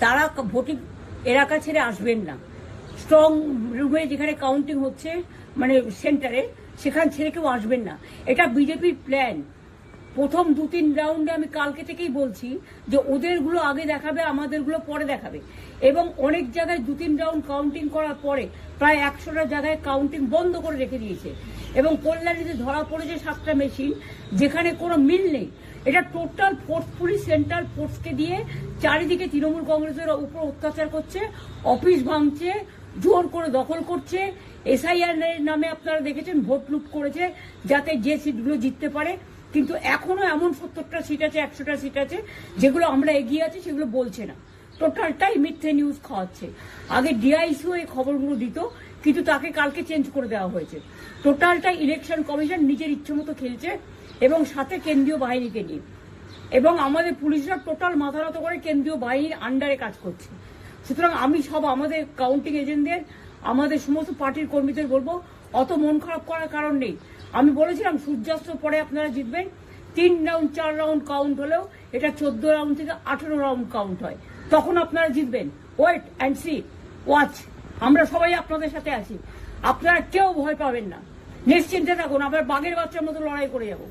তারা ভোটিং এলাকা ছেড়ে আসবেন না। স্ট্রং রুমে যেখানে কাউন্টিং হচ্ছে মানে সেন্টারে, সেখান ছেড়ে কেউ আসবেন না। এটা বিজেপির প্ল্যান। প্রথম 2-3 রাউন্ডে আমি কালকে থেকেই বলছি যে ওদেরগুলো আগে দেখাবে, আমাদেরগুলো পরে দেখাবে। এবং অনেক জায়গায় 2-3 রাউন্ড কাউন্টিং করার পরে প্রায় 100টা জায়গায় কাউন্টিং বন্ধ করে রেখে দিয়েছে। এবং কল্যাণীতে ধরা পড়েছে 7টা মেশিন, যেখানে কোনো মিল নেই। এটা টোটাল ফোর্স, পুলিশ সেন্ট্রাল ফোর্সকে দিয়ে চারিদিকে তৃণমূল কংগ্রেসের উপর অত্যাচার করছে, অফিস ভাঙছে, জোর করে দখল করছে। এসআইআর নামে আপনারা দেখেছেন ভোট লুট করেছে যাতে যে সিটগুলো জিততে পারে। কিন্তু এখনো এমন 70টা সিট আছে, 100টা সিট আছে যেগুলো আমরা এগিয়ে আছি, সেগুলো বলছে না। টোটালটাই মিথ্যে নিউজ খাওয়াচ্ছে। আগে ডিআইসিও এই খবরগুলো দিত, কিন্তু তাকে কালকে চেঞ্জ করে দেওয়া হয়েছে। টোটালটাই ইলেকশন কমিশন নিজের ইচ্ছে মতো খেলছে, এবং সাথে কেন্দ্রীয় বাহিনীকে নিয়ে। এবং আমাদের পুলিশরা টোটাল মাথা নত করে কেন্দ্রীয় বাহিনীর আন্ডারে কাজ করছে। সুতরাং আমি সব আমাদের কাউন্টিং এজেন্টদের, আমাদের সমস্ত পার্টির কর্মীদের বলবো, অত মন খারাপ করার কারণ নেই। আমি বলেছিলাম সূর্যাস্তের পরে আপনারা জিতবেন। 3 রাউন্ড 4 রাউন্ড কাউন্ট হলেও এটা 14 রাউন্ড থেকে 18 রাউন্ড কাউন্ট হয়, তখন আপনারা জিতবেন। Wait and see, watch. আমরা সবাই আপনাদের সাথে আছি, আপনারা কেউ ভয় পাবেন না, নিশ্চিন্তে থাকুন। আমরা বাঘের বাচ্চার মতো লড়াই করে যাবো।